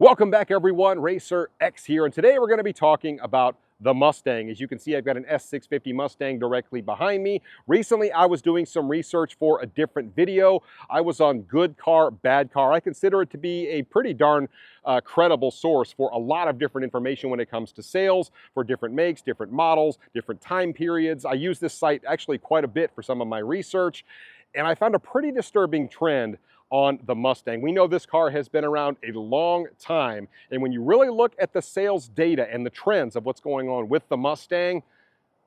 Welcome back everyone, RacerX here, and today we're going to be talking about the Mustang. As you can see, I've got an S650 Mustang directly behind me. Recently, I was doing some research for a different video. I was on Good Car, Bad Car. I consider it to be a pretty darn credible source for a lot of different information when it comes to sales for different makes, different models, different time periods. I use this site actually quite a bit for some of my research, and I found a pretty disturbing trend on the Mustang. We know this car has been around a long time, and when you really look at the sales data and the trends of what's going on with the Mustang,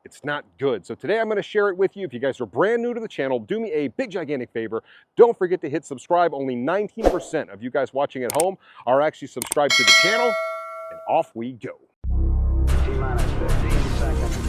it's not good. So today I'm going to share it with you. If you guys are brand new to the channel, do me a big gigantic favor. Don't forget to hit subscribe. Only 19% of you guys watching at home are actually subscribed to the channel, and off we go. T-minus 15 seconds.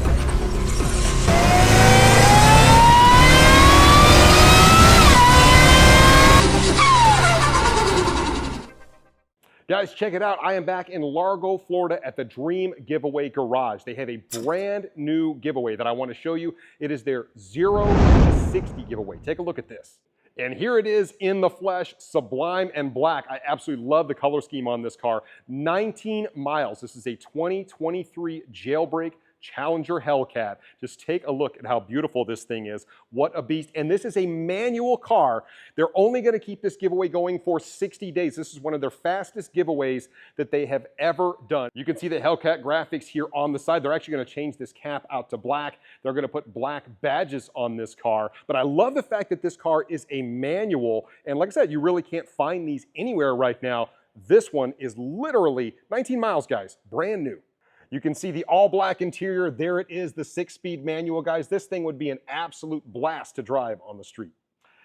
Guys, check it out. I am back in Largo, Florida at the Dream Giveaway Garage. They have a brand new giveaway that I want to show you. It is their 0 to 60 giveaway. Take a look at this. And here it is in the flesh, sublime and black. I absolutely love the color scheme on this car. 19 miles. This is a 2023 jailbreak Challenger Hellcat. Just take a look at how beautiful this thing is. What a beast. And this is a manual car. They're only going to keep this giveaway going for 60 days. This is one of their fastest giveaways that they have ever done. You can see the Hellcat graphics here on the side. They're actually going to change this cap out to black. They're going to put black badges on this car. But I love the fact that this car is a manual. And like I said, you really can't find these anywhere right now. This one is literally 19 miles, guys, brand new. You can see the all-black interior. There it is, the 6-speed manual, guys. This thing would be an absolute blast to drive on the street.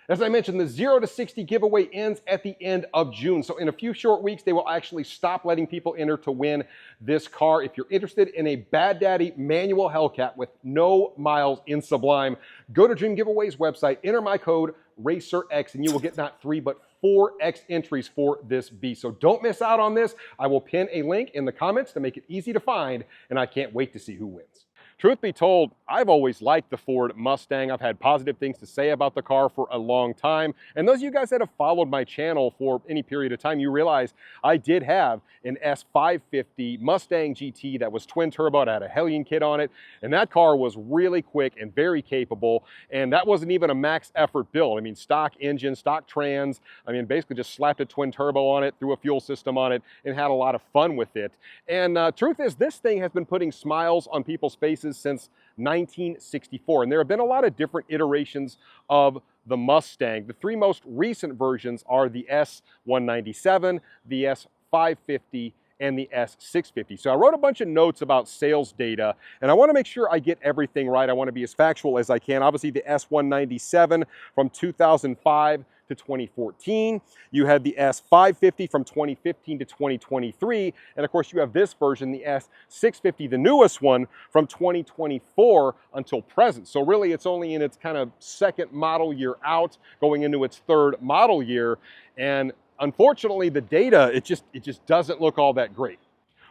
As I mentioned, the 0 to 60 giveaway ends at the end of June. So in a few short weeks, they will actually stop letting people enter to win this car. If you're interested in a Bad Daddy manual Hellcat with no miles in Sublime, go to Dream Giveaway's website, enter my code RacerX, and you will get not 3, but 4X entries for this beast. So don't miss out on this. I will pin a link in the comments to make it easy to find, and I can't wait to see who wins. Truth be told, I've always liked the Ford Mustang. I've had positive things to say about the car for a long time. And those of you guys that have followed my channel for any period of time, you realize I did have an S550 Mustang GT that was twin turbo. It had a Hellion kit on it. And that car was really quick and very capable. And that wasn't even a max effort build. I mean, stock engine, stock trans. I mean, basically just slapped a twin turbo on it, threw a fuel system on it, and had a lot of fun with it. And truth is, this thing has been putting smiles on people's faces since 1964. And there have been a lot of different iterations of the Mustang. The 3 most recent versions are the S197, the S550, and the S650. So I wrote a bunch of notes about sales data, and I want to make sure I get everything right. I want to be as factual as I can. Obviously, the S197 from 2005 to 2014. You had the S550 from 2015 to 2023. And of course, you have this version, the S650, the newest one, from 2024 until present. So really, it's only in its kind of second model year out, going into its third model year. And unfortunately, the data, it just doesn't look all that great.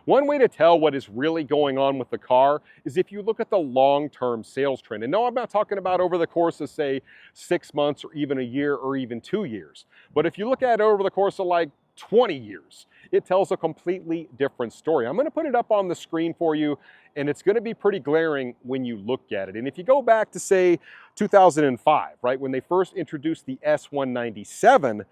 One way to tell what is really going on with the car is if you look at the long-term sales trend. And no, I'm not talking about over the course of, say, 6 months or even a year or even 2 years. But if you look at it over the course of like 20 years, it tells a completely different story. I'm going to put it up on the screen for you, and it's going to be pretty glaring when you look at it. And if you go back to, say, 2005, right, when they first introduced the S197,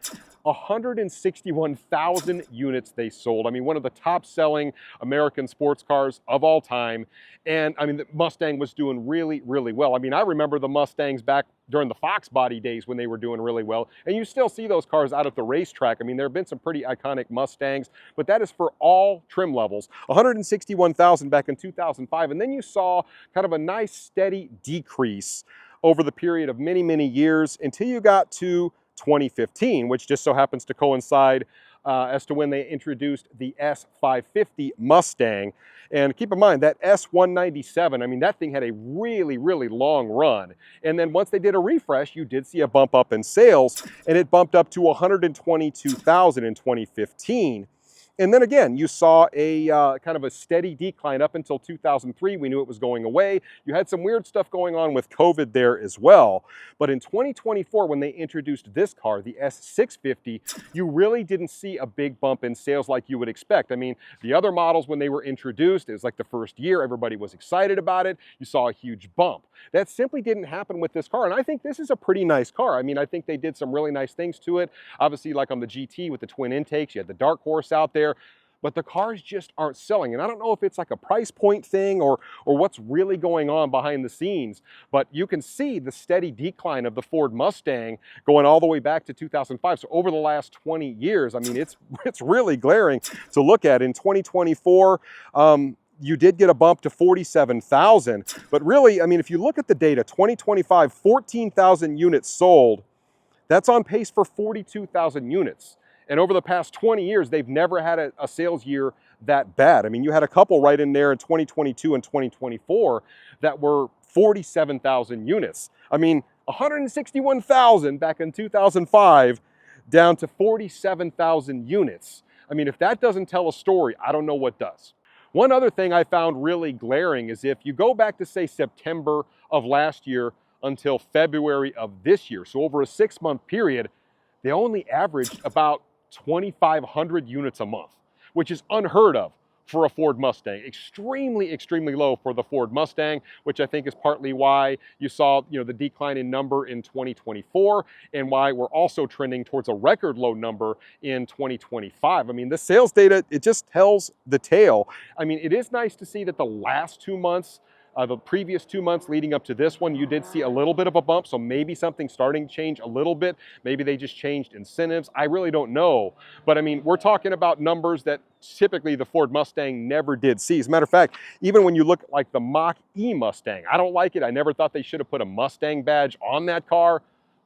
161,000 units they sold. I mean, one of the top-selling American sports cars of all time. And I mean, the Mustang was doing really, really well. I mean, I remember the Mustangs back during the Fox body days when they were doing really well. And you still see those cars out at the racetrack. I mean, there have been some pretty iconic Mustangs, but that is for all trim levels. 161,000 back in 2005. And then you saw kind of a nice steady decrease over the period of many, many years until you got to 2015, which just so happens to coincide as to when they introduced the S550 Mustang. And keep in mind that S197, I mean, that thing had a really, really long run. And then once they did a refresh, you did see a bump up in sales, and it bumped up to 122,000 in 2015. And then again, you saw a kind of a steady decline up until 2003. We knew it was going away. You had some weird stuff going on with COVID there as well. But in 2024, when they introduced this car, the S650, you really didn't see a big bump in sales like you would expect. I mean, the other models, when they were introduced, it was like the first year, everybody was excited about it. You saw a huge bump. That simply didn't happen with this car. And I think this is a pretty nice car. I mean, I think they did some really nice things to it. Obviously, like on the GT with the twin intakes, you had the Dark Horse out there. But the cars just aren't selling. And I don't know if it's like a price point thing or what's really going on behind the scenes, but you can see the steady decline of the Ford Mustang going all the way back to 2005. So over the last 20 years, I mean, it's really glaring to look at. In 2024, you did get a bump to 47,000, but really, I mean, if you look at the data, 2025, 14,000 units sold. That's on pace for 42,000 units. And over the past 20 years, they've never had a sales year that bad. I mean, you had a couple right in there in 2022 and 2024 that were 47,000 units. I mean, 161,000 back in 2005 down to 47,000 units. I mean, if that doesn't tell a story, I don't know what does. One other thing I found really glaring is if you go back to, say, September of last year until February of this year, so over a 6-month period, they only averaged about 2,500 units a month, which is unheard of for a Ford Mustang. Extremely, extremely low for the Ford Mustang, which I think is partly why you saw, the decline in number in 2024 and why we're also trending towards a record low number in 2025. I mean, the sales data, it just tells the tale. I mean, it is nice to see that the last 2 months, the previous 2 months leading up to this one, you did see a little bit of a bump, so maybe something's starting to change a little bit. Maybe they just changed incentives. I really don't know. But I mean, we're talking about numbers that typically the Ford Mustang never did see. As a matter of fact, even when you look at like the Mach-E Mustang, I don't like it. I never thought they should have put a Mustang badge on that car,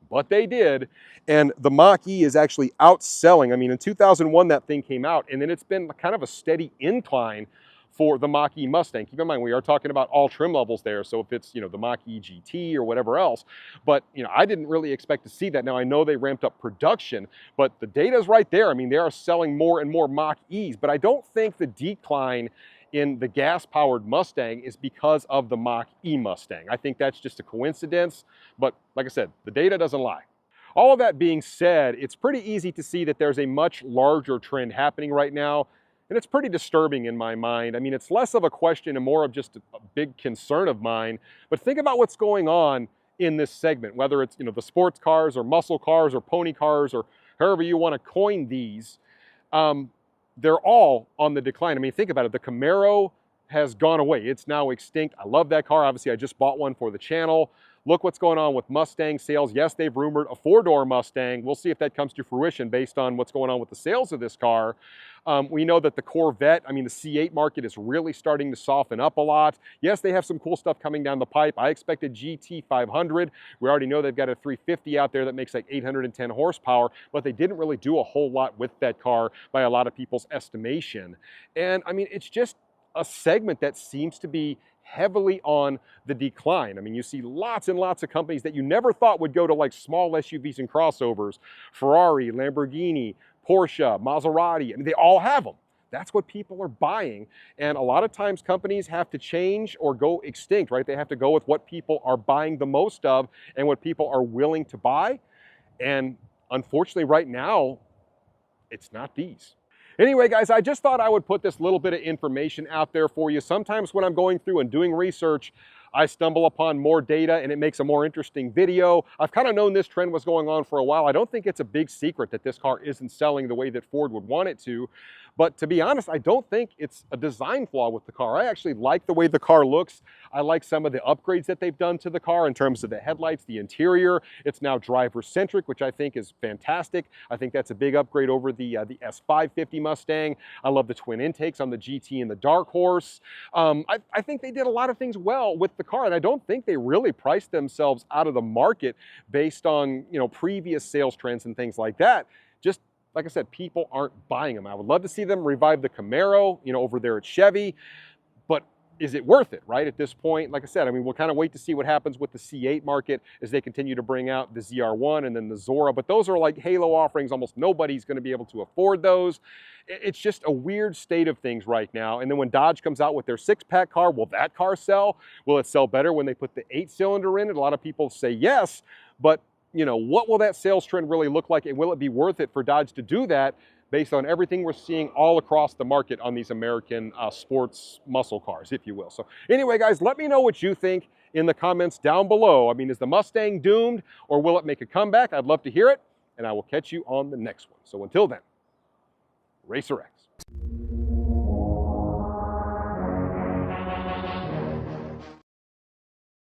but they did. And the Mach-E is actually outselling. I mean, in 2001, that thing came out, and then it's been kind of a steady incline for the Mach-E Mustang. Keep in mind, we are talking about all trim levels there, so if it's, the Mach-E GT or whatever else, but, I didn't really expect to see that. Now, I know they ramped up production, but the data's right there. I mean, they are selling more and more Mach-E's, but I don't think the decline in the gas-powered Mustang is because of the Mach-E Mustang. I think that's just a coincidence, but like I said, the data doesn't lie. All of that being said, it's pretty easy to see that there's a much larger trend happening right now. And it's pretty disturbing in my mind. I mean, it's less of a question and more of just a big concern of mine. But think about what's going on in this segment, whether it's, the sports cars or muscle cars or pony cars or however you want to coin these. They're all on the decline. I mean, think about it. The Camaro has gone away. It's now extinct. I love that car. Obviously, I just bought one for the channel. Look what's going on with Mustang sales. Yes, they've rumored a 4-door Mustang. We'll see if that comes to fruition based on what's going on with the sales of this car. We know that the Corvette, I mean, the C8 market is really starting to soften up a lot. Yes, they have some cool stuff coming down the pipe. I expect a GT 500. We already know they've got a 350 out there that makes like 810 horsepower, but they didn't really do a whole lot with that car by a lot of people's estimation. And I mean, it's just a segment that seems to be heavily on the decline. I mean, you see lots and lots of companies that you never thought would go to like small SUVs and crossovers. Ferrari, Lamborghini, Porsche, Maserati, I mean, they all have them. That's what people are buying. And a lot of times companies have to change or go extinct, right? They have to go with what people are buying the most of and what people are willing to buy. And unfortunately, right now, it's not these. Anyway, guys, I just thought I would put this little bit of information out there for you. Sometimes when I'm going through and doing research, I stumble upon more data and it makes a more interesting video. I've kind of known this trend was going on for a while. I don't think it's a big secret that this car isn't selling the way that Ford would want it to. But to be honest, I don't think it's a design flaw with the car. I actually like the way the car looks. I like some of the upgrades that they've done to the car in terms of the headlights, the interior. It's now driver-centric, which I think is fantastic. I think that's a big upgrade over the S550 Mustang. I love the twin intakes on the GT and the Dark Horse. I think they did a lot of things well with the car, and I don't think they really priced themselves out of the market based on, previous sales trends and things like that. Just like I said, people aren't buying them. I would love to see them revive the Camaro, over there at Chevy. But is it worth it, right? At this point, like I said, I mean, we'll kind of wait to see what happens with the C8 market as they continue to bring out the ZR1 and then the Zora, but those are like halo offerings. Almost nobody's going to be able to afford those. It's just a weird state of things right now. And then when Dodge comes out with their 6-pack car, will that car sell? Will it sell better when they put the 8-cylinder in it? A lot of people say yes, but you know, what will that sales trend really look like, and will it be worth it for Dodge to do that based on everything we're seeing all across the market on these American sports muscle cars, if you will? So anyway, guys, let me know what you think in the comments down below. I mean, is the Mustang doomed, or will it make a comeback? I'd love to hear it, and I will catch you on the next one. So until then, RacerX.